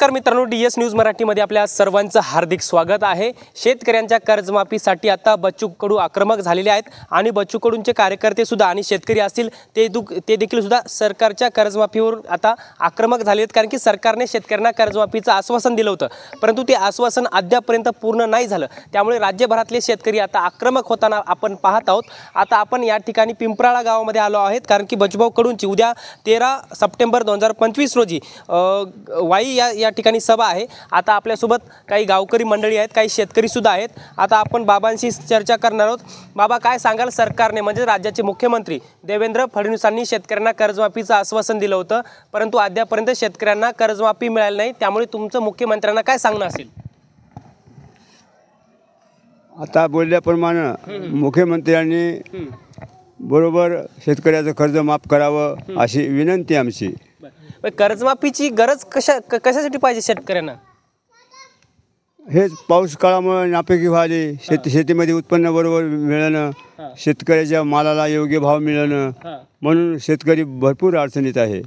नमस्कार मित्रांनो, DS news मराठीमध्ये आपल्या सर्वांचं हार्दिक स्वागत आहे। शेतकऱ्यांच्या कर्जमाफीसाठी आता बच्चू कडू आक्रमक झालेले आहेत आणि बच्चू कडूंचे कार्यकर्ते सुद्धा आणि शेतकरी असतील ते देखील सुद्धा सरकारच्या कर्जमाफीवर आता आक्रमक झाले आहेत, कारण की सरकारने शेतकऱ्यांना कर्जमाफीचं आश्वासन दिलं होतं, परंतु ते आश्वासन अद्यापर्यंत पूर्ण नाही झालं। त्यामुळे राज्यभरातले शेतकरी आता आक्रमक होताना आपण पाहत आहोत। आता आपण या ठिकाणी पिंपराळा गावामध्ये आलो आहोत, कारण की बच्चूभाऊ कडूंची उद्या 13 सप्टेंबर 2025 रोजी वाई या ठिकाणी सभा आहे। आता आपल्यासोबत काही गावकरी मंडळी आहेत, काही शेतकरी सुद्धा आहेत। आता आपण बाबांशी चर्चा करणार आहोत। बाबा, काय सांगाल, सरकारने म्हणजे राज्याचे मुख्यमंत्री देवेंद्र फडणवीसांनी शेतकऱ्यांना कर्जमाफीचं आश्वासन दिलं होतं, परंतु अद्यापर्यंत शेतकऱ्यांना कर्जमाफी मिळाली नाही, त्यामुळे तुमचं मुख्यमंत्र्यांना काय सांगणं असेल? आता बोलल्याप्रमाणे मुख्यमंत्र्यांनी बरोबर शेतकऱ्याचं कर्ज माफ करावं अशी विनंती आमची। कर्जमाफीची गरज कशासाठी पाहिजे शेतकऱ्यांना? हेच पाऊस काळामुळे नापिकी व्हाली, शेतीमध्ये उत्पन्न बरोबर मिळणं, शेतकऱ्याच्या मालाला योग्य भाव मिळणं, म्हणून शेतकरी भरपूर अडचणीत आहे।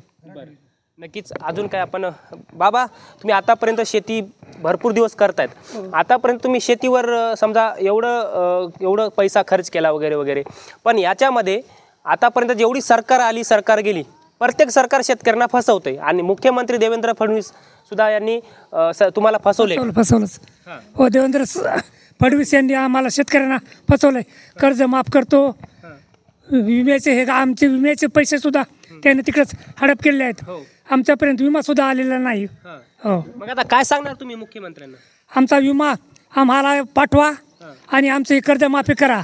नक्कीच। अजून काय आपण बाबा, तुम्ही आतापर्यंत शेती भरपूर दिवस करतायत, आतापर्यंत तुम्ही शेतीवर समजा एवढं पैसा खर्च केला वगैरे वगैरे, पण याच्यामध्ये आतापर्यंत जेवढी सरकार आली सरकार गेली, प्रत्येक सरकार शेतकऱ्यांना फसवते आणि मुख्यमंत्री देवेंद्र फडणवीस सुद्धा यांनी तुम्हाला फसवलंच। हो, देवेंद्र फडणवीस यांनी आम्हाला शेतकऱ्यांना फसवलंय। कर्ज माफ करतो, विम्याचे हे आमचे विम्याचे पैसे सुद्धा त्याने तिकडेच हडप केलेले आहेत, आमच्यापर्यंत विमा सुद्धा आलेला नाही। हो, मग आता काय सांगणार तुम्ही मुख्यमंत्र्यांना? आमचा विमा आम्हाला पाठवा आणि आमची कर्जमाफी करा,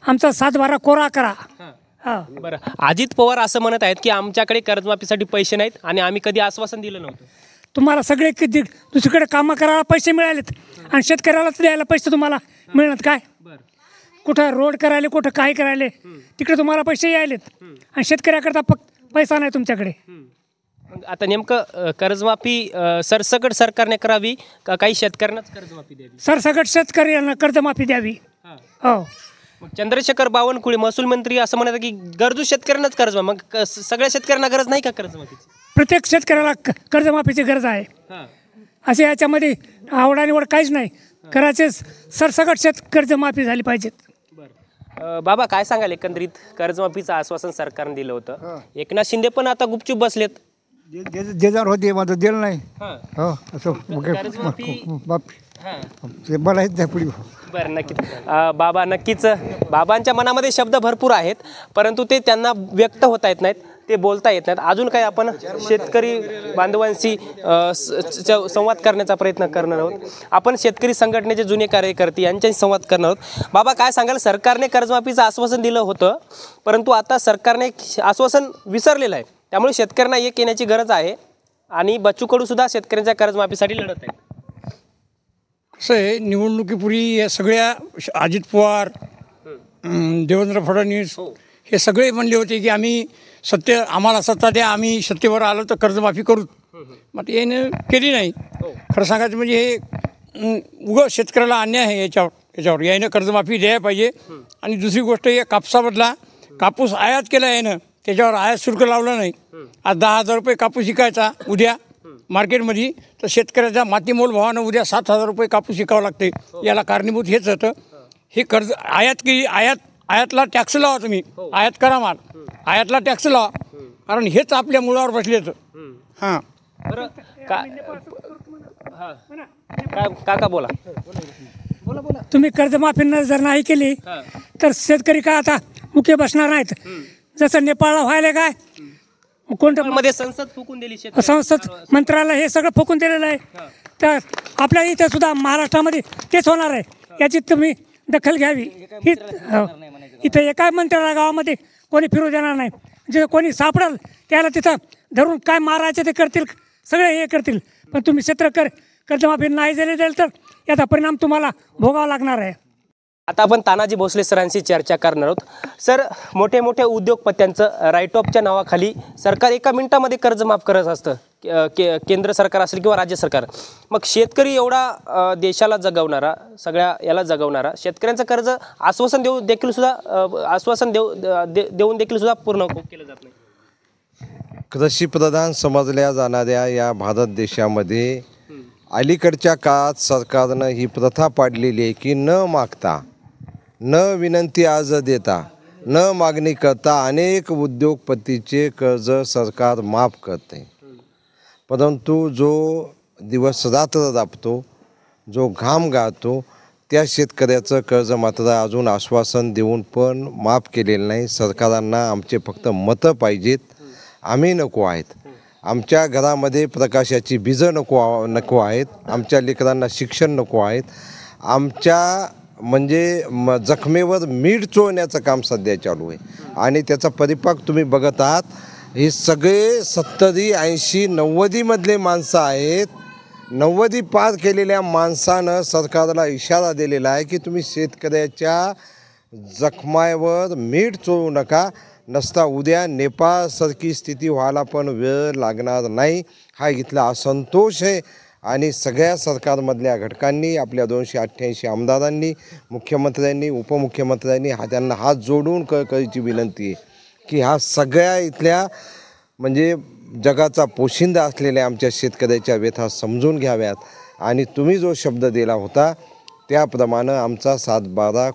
आमचा 7/12 कोरा करा। बरं, अजित पवार असं म्हणत आहेत की आमच्याकडे कर्जमाफीसाठी पैसे नाहीत आणि आम्ही कधी आश्वासन दिलं नव्हतं। तुम्हाला सगळे किती दुसरीकडे कामं करायला पैसे मिळालेत आणि शेतकऱ्यालाच द्यायला पैसे तुम्हाला मिळणार काय? कुठं रोड करायले, कुठं काय करायले, तिकडे तुम्हाला पैसे यायलेत आणि शेतकऱ्याकरता पैसा नाही तुमच्याकडे। आता नेमकं कर्जमाफी सरसकट सरकारने करावी का काही शेतकऱ्यांनाच कर्जमाफी द्यावी? सरसकट शेतकऱ्यांना कर्जमाफी द्यावी। हो, चंद्रशेखर बावनकुळे महसूल मंत्री असं म्हणतात की गरजू शेतकऱ्यांनाच कर्जमाफी, मग सगळ्या शेतकऱ्यांना गरज नाही का कर्जमाफीची? प्रत्येक शेतकऱ्याला कर्जमाफीची गरज आहे, असे याच्यामध्ये आवडानिवड काहीच नाही, करायचे सरसकट कर्जमाफी झाली पाहिजेत। बाबा, काय सांगाल, एकंदरीत कर्जमाफीचं आश्वासन सरकारने दिलं होतं, एकनाथ शिंदे पण आता गुपचूप बसलेत, देणार होते माझं दिलं नाही। हो, असं बरं, नक्कीच बाबा, नक्कीच बाबांच्या मनामध्ये शब्द भरपूर आहेत, परंतु ते त्यांना व्यक्त होता येत नाहीत, ते बोलता येत नाहीत। अजून काय आपण शेतकरी बांधवांशी संवाद करण्याचा प्रयत्न करणार आहोत। आपण शेतकरी संघटनेचे जुने कार्यकर्ते यांच्याशी संवाद करणार आहोत। बाबा, काय सांगाल, सरकारने कर्जमाफीचं आश्वासन दिलं होतं, परंतु आता सरकारने आश्वासन विसरलेलं आहे, त्यामुळे शेतकऱ्यांना एक येण्याची गरज आहे आणि बच्चू कडू सुद्धा शेतकऱ्यांच्या कर्जमाफीसाठी लढत आहे। कसं आहे, निवडणुकीपूर्वी या सगळ्या अजित पवार, देवेंद्र फडणवीस हे सगळे म्हणले होते की आम्ही आम्हाला सत्ता द्या, आम्ही सत्तेवर आलो तर कर्जमाफी करू, मग याने केली नाही। खरं सांगायचं म्हणजे हे उगं शेतकऱ्याला अन्याय आहे, याच्यावर याने कर्जमाफी द्यायला पाहिजे। आणि दुसरी गोष्ट, या कापसामधला कापूस आयात केला यानं, त्याच्यावर आयात शुल्क लावलं नाही। आज 10,000 रुपये कापूस विकायचा उद्या मार्केटमध्ये, तर शेतकऱ्याच्या मातीमोल भावानं उद्या 7,000 रुपये कापूस विकावं लागते। याला कारणीभूत हेच होतं, हे कर्ज आयातला टॅक्स लावा, तुम्ही आयात करा माल, आयातला टॅक्स लावा, कारण हेच आपल्या मुळावर बसलेत। हां, बरं, काका बोला। तुम्ही कर्जमाफी जर नाही केली तर शेतकरी काय आता मुख्य बसणार नाहीत, जसं नेपाळला व्हायला काय कोणत्या मध्ये संसद फुकून दिली, संसद मंत्रालय हे सगळं फुकून दिलेलं आहे, तर आपल्या इथे सुद्धा महाराष्ट्रामध्ये तेच होणार आहे, याची तुम्ही दखल घ्यावी। इथं एका मंत्र्याला गावामध्ये कोणी फिरू देणार नाही, जे कोणी सापडेल त्याला तिथं धरून काय मारायचे ते करतील, सगळे हे करतील, पण तुम्ही कर्जमाफी नाही दिली तर याचा परिणाम तुम्हाला भोगावा लागणार आहे। आता आपण तानाजी भोसले सरांशी चर्चा करणार आहोत। सर, मोठे मोठे उद्योगपत्यांचं राईट ऑफच्या नावाखाली सरकार एका मिनिटामध्ये कर्ज माफ करत असतं, केंद्र सरकार असेल किंवा राज्य सरकार, मग शेतकरी एवढा देशाला जगवणारा, सगळ्या याला जगवणारा शेतकऱ्यांचं कर्ज आश्वासन देऊन देखील सुद्धा पूर्ण केलं जात नाही। कृषीप्रधान समजल्या जाणाऱ्या या भारत देशामध्ये अलीकडच्या काळात सरकारनं ही प्रथा पाडलेली आहे की न मागता, न विनंती अर्ज देता, न मागणी करता अनेक उद्योगपतीचे कर्ज सरकार माफ करते. परंतु जो दिवस रात्र राबतो, जो घाम गाळतो, त्या शेतकऱ्याचं कर्ज मात्र अजून आश्वासन देऊन पण माफ केलेलं नाही. सरकारांना आमचे फक्त मतं पाहिजेत, आम्ही नको आहेत. आमच्या घरामध्ये प्रकाशाची बीजं नको आहेत. आमच्या लेकरांना शिक्षण नको आहेत. आमच्या जखमेवर मीठ चोळण्याचं काम सध्या चालू आहे आणि त्याचा परिपाक तुम्ही बघत आहात. हे सगळे 70, 80, 90मधले माणसं आहेत. 90 पार केलेल्या माणसानं सरकारला इशारा दिलेला आहे की तुम्ही शेतकऱ्याच्या जखमावर मीठ चोळू नका, नसता उद्या नेपाळसारखी स्थिती व्हायला पण वेळ लागणार नाही. हा इथला असंतोष आहे आणि सगळ्या सरकारमधल्या घटकांनी, आपल्या 288 आमदारांनी, मुख्यमंत्र्यांनी, उपमुख्यमंत्र्यांनी त्यांना हात जोडून कळकळीची विनंती आहे की हा सगळ्या इथल्या जगाचा पोशिंदा असलेल्या आमच्या शेतकऱ्याच्या व्यथा समजून घ्याव्यात आणि तुम्ही जो शब्द दिला होता त्याप्रमाणे आमचा 7/12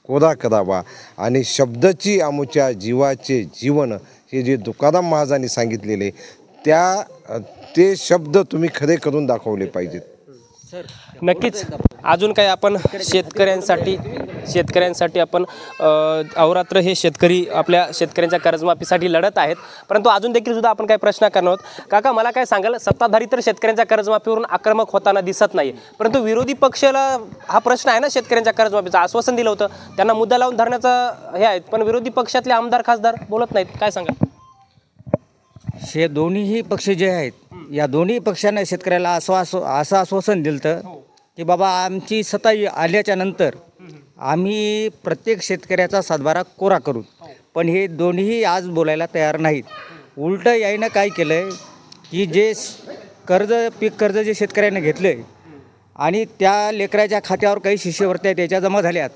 कोरा करावा आणि शब्दाची आमच्या जीवाचे जीवन हे जे तुकाराम महाराजांनी सांगितलेले ते शब्द तुम्ही खरे करून दाखवले पाहिजेत. नक्कीच अजून काय आपण शेतकऱ्यांसाठी आपण अहोरात्र हे शेतकरी आपल्या शेतकऱ्यांच्या कर्जमाफीसाठी लढत आहेत. परंतु अजून देखील सुद्धा आपण काय प्रश्न करणार आहोत. काका, मला काय सांगाल, सत्ताधारी तर शेतकऱ्यांच्या कर्जमाफीवरून आक्रमक होताना दिसत नाही, परंतु विरोधी पक्षाला हा प्रश्न आहे ना शेतकऱ्यांच्या कर्जमाफीचं आश्वासन दिलं होतं, त्यांना मुद्दा लावून धरण्याचं हे आहेत, पण विरोधी पक्षातले आमदार खासदार बोलत नाहीत. काय सांगाल? हे दोन्हीही पक्ष जे आहेत, या दोन्ही पक्षांना शेतकऱ्याला असं आश्वासन दिलं की बाबा आमची सत्ता आल्याच्या नंतर आम्ही प्रत्येक शेतकऱ्याचा 7/12 कोरा करू. पण हे दोन्हीही आज बोलायला तयार नाहीत. उलटं यायनं काय केलं आहे की जे पीक कर्ज जे शेतकऱ्याने घेतलं आहे आणि त्या लेकराच्या खात्यावर काही शिष्यवृत्त्या त्याच्या जमा झाल्यात